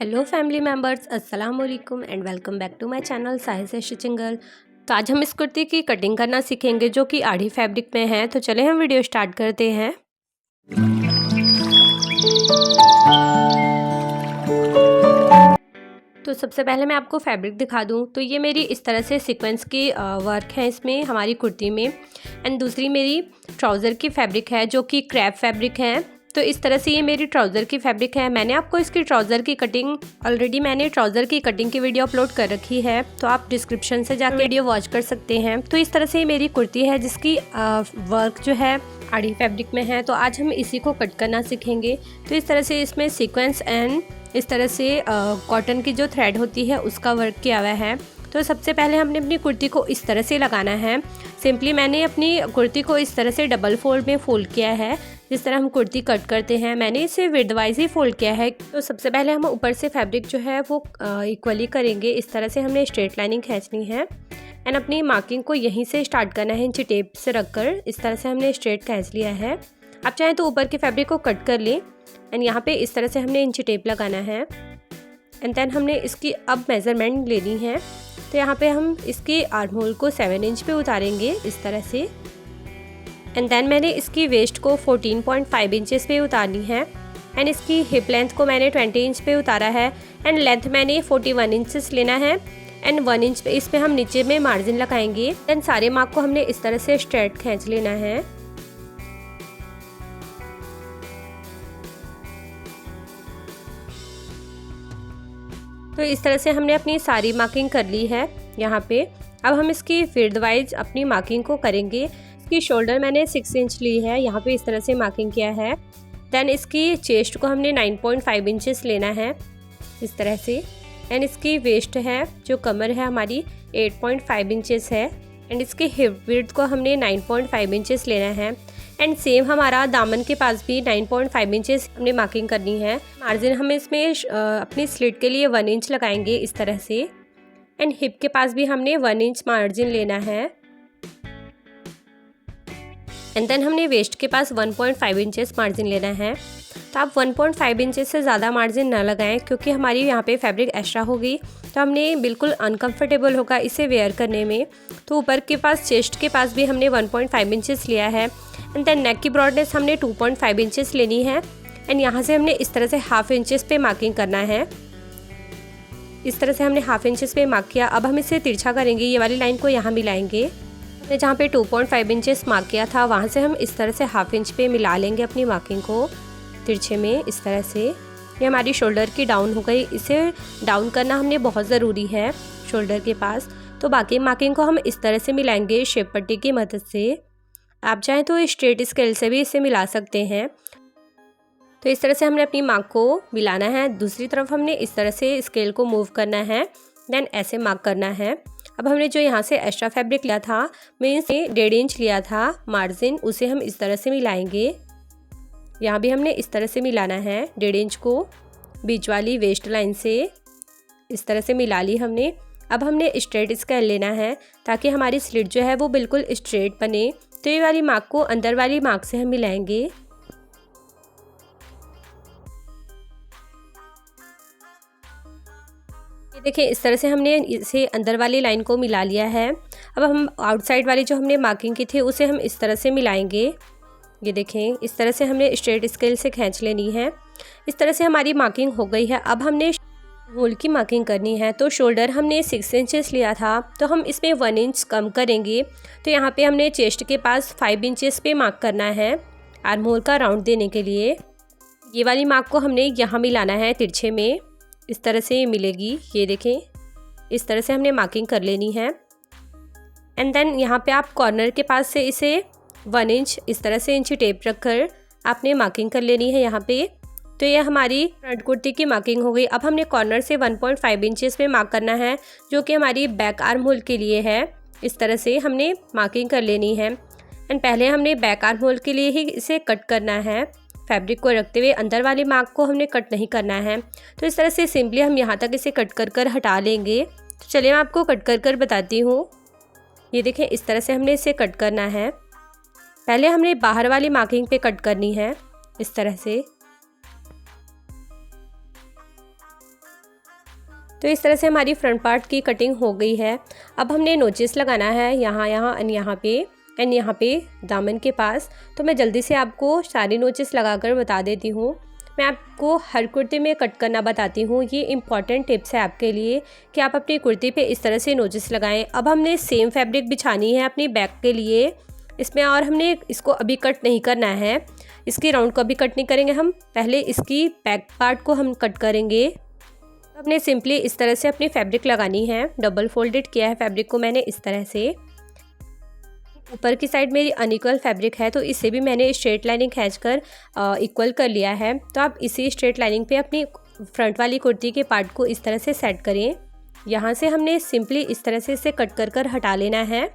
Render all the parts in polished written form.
Hello family members, अस्सलाम वालेकुम and welcome back to my channel Sahil stitching girl. तो आज हम इस कुर्ती की कटिंग करना सीखेंगे जो कि आड़ी फैब्रिक में है। तो चले हम वीडियो स्टार्ट करते हैं। तो सबसे पहले मैं आपको फैब्रिक दिखा दूं तो ये मेरी इस तरह से सीक्वेंस की वर्क है इसमें हमारी कुर्ती में। एंड दूसरी मेरी ट्राउज़र की फैब्रिक है जो कि क्रैप फैब्रिक है। तो इस तरह से ये मेरी ट्राउज़र की फैब्रिक है। मैंने आपको इसकी ट्राउज़र की कटिंग ऑलरेडी ट्राउज़र की कटिंग की वीडियो अपलोड कर रखी है, तो आप डिस्क्रिप्शन से जाकर वीडियो वॉच कर सकते हैं। तो इस तरह से ये मेरी कुर्ती है जिसकी वर्क जो है आड़ी फैब्रिक में है। तो आज हम इसी को कट करना सीखेंगे। तो इस तरह से इसमें सीक्वेंस एंड इस तरह से कॉटन की जो थ्रेड होती है उसका वर्क किया हुआ है। तो सबसे पहले हमने अपनी कुर्ती को इस तरह से लगाना है। सिंपली मैंने अपनी कुर्ती को इस तरह से डबल फोल्ड में फोल्ड किया है। जिस तरह हम कुर्ती कट करते हैं मैंने इसे विड्थ वाइज ही फोल्ड किया है। तो सबसे पहले हम ऊपर से फैब्रिक जो है वो इक्वली करेंगे। इस तरह से हमने स्ट्रेट लाइनिंग खींचनी है एंड अपनी मार्किंग को यहीं से स्टार्ट करना है। इंची टेप से रखकर इस तरह से हमने स्ट्रेट खींच लिया है। आप चाहें तो ऊपर के फैब्रिक को कट कर लें एंड यहाँ पे इस तरह से हमने इंची टेप लगाना है। एंड देन हमने इसकी अब मेज़रमेंट लेनी है। तो यहाँ पे हम इसकी आर्म होल को 7 इंच पे उतारेंगे इस तरह से। एंड देन मैंने इसकी वेस्ट को 14.5 इंचेस पे उतारनी है। एंड इसकी हिप लेंथ को मैंने 20 इंच पे उतारा है। एंड लेंथ मैंने 41 इंचेस लेना है। एंड 1 इंच पे इस पे हम नीचे में मार्जिन लगाएंगे। देन सारे मार्क को हमने इस तरह से स्ट्रेट खींच लेना है। तो इस तरह से हमने अपनी सारी मार्किंग कर ली है यहाँ पे। अब हम इसकी विड्थ वाइज अपनी मार्किंग को करेंगे। इसकी शोल्डर मैंने 6 इंच ली है, यहाँ पे इस तरह से मार्किंग किया है। देन इसकी चेस्ट को हमने 9.5 इंचेस लेना है इस तरह से। एंड इसकी वेस्ट है जो कमर है हमारी 8.5 इंचेस है। एंड इसकी हिप विड्थ को हमने 9.5 इंचेस लेना है। एंड सेम हमारा दामन के पास भी 9.5 इंचेस हमने मार्किंग करनी है। मार्जिन हम इसमें अपनी स्लिट के लिए 1 इंच लगाएंगे इस तरह से। एंड हिप के पास भी हमने 1 इंच मार्जिन लेना है। एंड देन हमने वेस्ट के पास 1.5 इंचेस मार्जिन लेना है। तो आप 1.5 इंचेस से ज़्यादा मार्जिन ना लगाएं क्योंकि हमारी यहाँ पे फैब्रिक एक्स्ट्रा होगी तो हमने बिल्कुल अनकंफर्टेबल होगा इसे वेयर करने में। तो ऊपर के पास चेस्ट के पास भी हमने 1.5 इंचेस लिया है। एंड देन नेक की ब्रॉडनेस हमने 2.5 इंचेस लेनी है। एंड यहाँ से हमने इस तरह से हाफ इंचेस पे मार्किंग करना है। इस तरह से हमने हाफ इंचेस पे मार्क किया। अब हम इसे तिरछा करेंगे, ये वाली लाइन को यहाँ मिलाएंगे। हमने जहाँ पे 2.5 इंचेस मार्क किया था वहाँ से हम इस तरह से हाफ इंच पे मिला लेंगे अपनी मार्किंग को तिरछे में इस तरह से। ये हमारी शोल्डर की डाउन हो गई, इसे डाउन करना हमने बहुत ज़रूरी है शोल्डर के पास। तो बाकी मार्किंग को हम इस तरह से मिलाएंगे शेप पट्टी की मदद से। आप चाहें तो स्ट्रेट स्केल से भी इसे मिला सकते हैं। तो इस तरह से हमने अपनी मार्क को मिलाना है। दूसरी तरफ हमने इस तरह से स्केल को मूव करना है। देन ऐसे मार्क करना है। अब हमने जो यहाँ से एक्स्ट्रा फैब्रिक लिया था मीन्स 1.5 इंच लिया था मार्जिन, उसे हम इस तरह से मिलाएंगे। यहाँ भी हमने इस तरह से मिलाना है 1.5 इंच को बीच वाली वेस्ट लाइन से इस तरह से मिला ली हमने। अब हमने स्ट्रेट स्केल लेना है ताकि हमारी स्लिट जो है वो बिल्कुल स्ट्रेट बने। तो ये वाली मार्क को अंदर वाली मार्क से हम मिलाएंगे। ये देखिए इस तरह से हमने इसे अंदर वाली लाइन को मिला लिया है। अब हम आउटसाइड वाली जो हमने मार्किंग की थी उसे हम इस तरह से मिलाएंगे। ये देखें इस तरह से हमने स्ट्रेट स्केल से खींच लेनी है। इस तरह से हमारी मार्किंग हो गई है। अब हमने होल की मार्किंग करनी है। तो शोल्डर हमने 6 इंचेस लिया था तो हम इसमें 1 इंच कम करेंगे। तो यहाँ पे हमने चेस्ट के पास 5 इंचेस पे मार्क करना है आर्म होल का राउंड देने के लिए। ये वाली मार्क को हमने यहाँ मिलाना है तिरछे में, इस तरह से मिलेगी। ये देखें इस तरह से हमने मार्किंग कर लेनी है। एंड देन यहाँ पे आप कॉर्नर के पास से इसे 1 इंच इस तरह से इंची टेप रखकर आपने मार्किंग कर लेनी है यहाँ पे। तो ये हमारी फ्रंट कुर्ती की मार्किंग हो गई। अब हमने कॉर्नर से 1.5 इंचेस पे मार्क करना है जो कि हमारी बैक आर्म होल के लिए है। इस तरह से हमने मार्किंग कर लेनी है। एंड पहले हमने बैक आर्म होल के लिए ही इसे कट करना है। फैब्रिक को रखते हुए अंदर वाली मार्क को हमने कट नहीं करना है। तो इस तरह से सिंपली हम यहाँ तक इसे कट कर कर हटा लेंगे। तो चलिए मैं आपको कट कर कर बताती हूँ। ये देखें इस तरह से हमने इसे कट करना है। पहले हमने बाहर वाली मार्किंग पे कट करनी है इस तरह से। तो इस तरह से हमारी फ्रंट पार्ट की कटिंग हो गई है। अब हमने नोचेस लगाना है यहाँ एंड यहाँ पे दामन के पास। तो मैं जल्दी से आपको सारी नोचेस लगाकर बता देती हूँ। मैं आपको हर कुर्ती में कट करना बताती हूँ। ये इंपॉर्टेंट टिप्स है आपके लिए कि आप अपनी कुर्ती पे इस तरह से नोचेस लगाएं। अब हमने सेम फैब्रिक बिछानी है अपनी बैक के लिए इसमें, और हमने इसको अभी कट नहीं करना है, इसकी राउंड को अभी कट नहीं करेंगे हम, पहले इसकी बैक पार्ट को हम कट करेंगे। हमने सिंपली इस तरह से अपनी फैब्रिक लगानी है। डबल फोल्डेड किया है फैब्रिक को मैंने इस तरह से। ऊपर की साइड मेरी अनइक्वल फैब्रिक है तो इसे भी मैंने स्ट्रेट लाइनिंग खींचकर इक्वल कर लिया है। तो आप इसी स्ट्रेट लाइनिंग पे अपनी फ्रंट वाली कुर्ती के पार्ट को इस तरह से सेट करें। यहाँ से हमने सिंपली इस तरह से इसे कट कर हटा लेना है।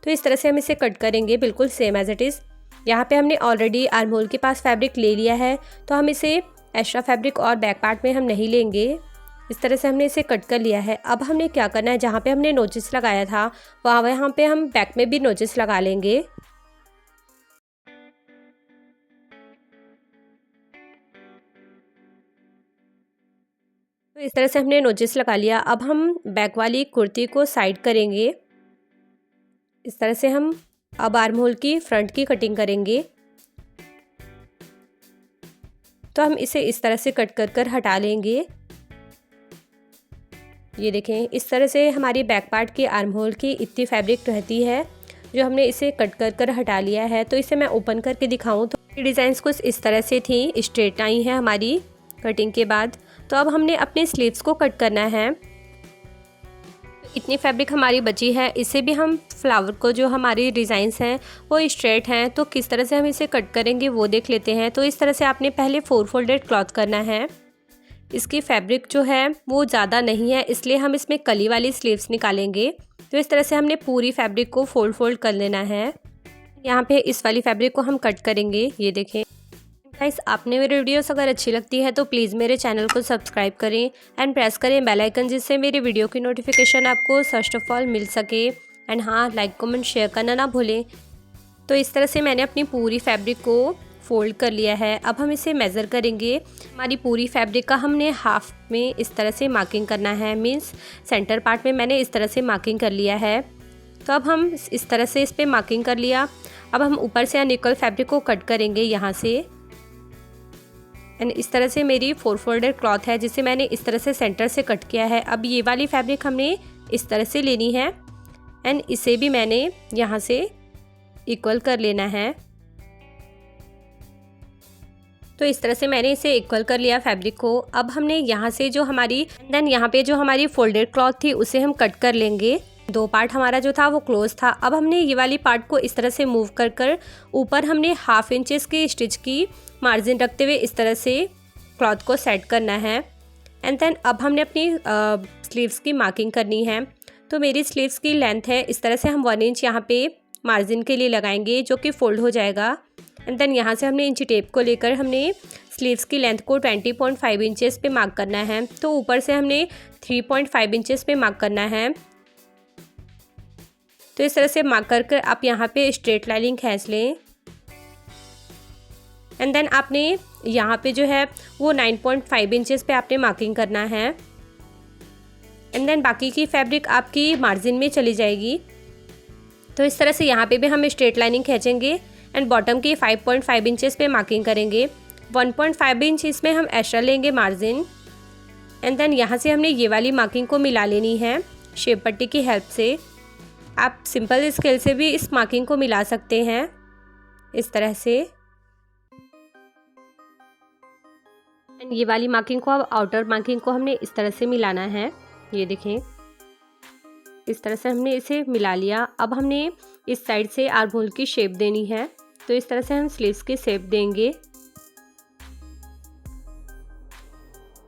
तो इस तरह से हम इसे कट करेंगे बिल्कुल सेम एज इट इज़। यहाँ पे हमने ऑलरेडी आर्म होल के पास फैब्रिक ले लिया है तो हम इसे एक्स्ट्रा फैब्रिक और बैक पार्ट में हम नहीं लेंगे। इस तरह से हमने इसे कट कर लिया है। अब हमने क्या करना है, जहाँ पे हमने नोचेस लगाया था वहाँ पे हम बैक में भी नोचेस लगा लेंगे। तो इस तरह से हमने नोचेस लगा लिया। अब हम बैक वाली कुर्ती को साइड करेंगे। इस तरह से हम अब आर्म होल की फ्रंट की कटिंग करेंगे। तो हम इसे इस तरह से कट कर हटा लेंगे। ये देखें, इस तरह से हमारी बैक पार्ट की आर्म होल की इतनी फैब्रिक रहती है जो हमने इसे कट कर हटा लिया है। तो इसे मैं ओपन करके दिखाऊं तो डिज़ाइंस कुछ इस तरह से थी, स्ट्रेट आई है हमारी कटिंग के बाद। तो अब हमने अपने स्लीव्स को कट करना है। इतनी फैब्रिक हमारी बची है, इसे भी हम फ्लावर को जो हमारी डिज़ाइंस हैं वो स्ट्रेट हैं तो किस तरह से हम इसे कट करेंगे वो देख लेते हैं। तो इस तरह से आपने पहले 4 फोल्डेड क्लॉथ करना है। इसकी फैब्रिक जो है वो ज़्यादा नहीं है इसलिए हम इसमें कली वाली स्लीव्स निकालेंगे। तो इस तरह से हमने पूरी फैब्रिक को फोल्ड कर लेना है। यहाँ पे इस वाली फैब्रिक को हम कट करेंगे। ये देखें गाइस, आपने मेरी वीडियोस अगर अच्छी लगती है तो प्लीज़ मेरे चैनल को सब्सक्राइब करें एंड प्रेस करें बेल आइकन, जिससे मेरी वीडियो की नोटिफिकेशन आपको फर्स्ट ऑफ ऑल मिल सके। एंड हाँ, लाइक कमेंट शेयर करना ना भूलें। तो इस तरह से मैंने अपनी पूरी फैब्रिक को फोल्ड कर लिया है। अब हम इसे मेज़र करेंगे। हमारी पूरी फैब्रिक का हमने हाफ में इस तरह से मार्किंग करना है, मीन्स सेंटर पार्ट में मैंने इस तरह से मार्किंग कर लिया है। तो अब हम इस तरह से इस पर मार्किंग कर लिया। अब हम ऊपर से अनइक्वल फैब्रिक को कट करेंगे यहाँ से। एंड इस तरह से मेरी 4 फोल्डेड क्लॉथ है जिसे मैंने इस तरह से सेंटर से कट किया है। अब ये वाली फैब्रिक हमने इस तरह से लेनी है एंड इसे भी मैंने यहाँ से इक्वल कर लेना है। तो इस तरह से मैंने इसे इक्वल कर लिया फैब्रिक को। अब हमने यहाँ से जो हमारी यहाँ पे जो हमारी फोल्डेड क्लॉथ थी उसे हम कट कर लेंगे। 2 पार्ट हमारा जो था वो क्लोज था। अब हमने ये वाली पार्ट को इस तरह से मूव कर ऊपर हमने 1/2 इंचेस की स्टिच की मार्जिन रखते हुए इस तरह से क्लॉथ को सेट करना है। एंड देन अब हमने अपनी स्लीव्स की मार्किंग करनी है। तो मेरी स्लीव्स की लेंथ है इस तरह से हम 1 इंच यहाँ पे मार्जिन के लिए लगाएंगे जो कि फोल्ड हो जाएगा। एंड देन यहाँ से हमने इंची टेप को लेकर हमने स्लीव्स की लेंथ को 20.5 इंचेस पे मार्क करना है। तो ऊपर से हमने 3.5 इंचेस पे मार्क करना है। तो इस तरह से मार्क कर आप यहाँ पे स्ट्रेट लाइनिंग खींच लें। एंड देन आपने यहाँ पे जो है वो 9.5 इंचेस पे आपने मार्किंग करना है। एंड देन बाकी की फैब्रिक आपकी मार्जिन में चली जाएगी। तो इस तरह से यहाँ पे भी हम स्ट्रेट लाइनिंग खींचेंगे एंड बॉटम की 5.5 इंचेस पे मार्किंग करेंगे। 1.5 इंच इसमें हम एक्स्ट्रा लेंगे मार्जिन। एंड देन यहाँ से हमने ये वाली मार्किंग को मिला लेनी है शेप पट्टी की हेल्प से। आप सिंपल स्केल से भी इस मार्किंग को मिला सकते हैं इस तरह से। एंड ये वाली मार्किंग को, अब आउटर मार्किंग को हमने इस तरह से मिलाना है। ये देखें, इस तरह से हमने इसे मिला लिया। अब हमने इस साइड से आर्म होल की शेप देनी है। तो इस तरह से हम स्लीव्स की शेप देंगे।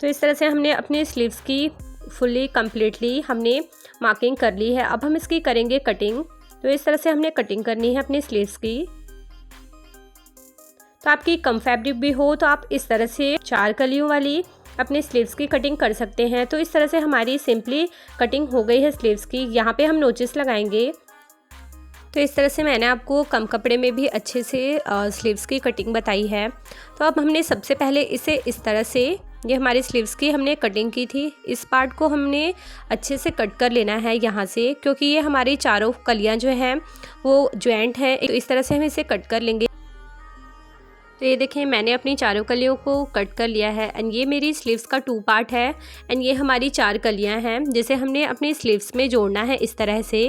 तो इस तरह से हमने अपने स्लीव्स की फुल्ली कंप्लीटली हमने मार्किंग कर ली है। अब हम इसकी करेंगे कटिंग। तो इस तरह से हमने कटिंग करनी है अपने स्लीव्स की। तो आपकी कम फैब्रिक भी हो तो आप इस तरह से 4 कलियों वाली अपने स्लीव्स की कटिंग कर सकते हैं। तो इस तरह से हमारी सिंपली कटिंग हो गई है स्लीव्स की। यहाँ पे हम नोचेस लगाएंगे। तो इस तरह से मैंने आपको कम कपड़े में भी अच्छे से स्लीव्स की कटिंग बताई है। तो अब हमने सबसे पहले इसे इस तरह से ये हमारी स्लीव्स की हमने कटिंग की थी। इस पार्ट को हमने अच्छे से कट कर लेना है यहाँ से, क्योंकि ये हमारी चारों कलियाँ जो हैं वो जॉइंट हैं, तो इस तरह से हम इसे कट कर लेंगे। तो ये देखें मैंने अपनी चारों कलियों को कट कर लिया है एंड ये मेरी स्लीव्स का 2 पार्ट है एंड ये हमारी 4 कलियां हैं जिसे हमने अपनी स्लीव्स में जोड़ना है इस तरह से।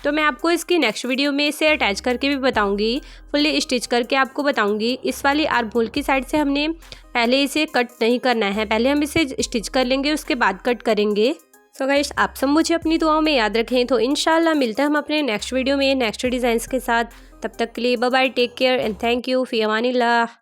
तो मैं आपको इसकी नेक्स्ट वीडियो में इसे अटैच करके भी बताऊंगी, फुल्ली स्टिच करके आपको बताऊंगी। इस वाली आर्म होल की साइड से हमने पहले इसे कट नहीं करना है, पहले हम इसे स्टिच कर लेंगे उसके बाद कट करेंगे। सो गाइस आप सब मुझे अपनी दुआओं में याद रखें। तो इंशाल्लाह मिलते हैं हम अपने नेक्स्ट वीडियो में नेक्स्ट डिज़ाइंस के साथ। तब तक के लिए bye bye, take care and thank you, फी अमानिल्लाह।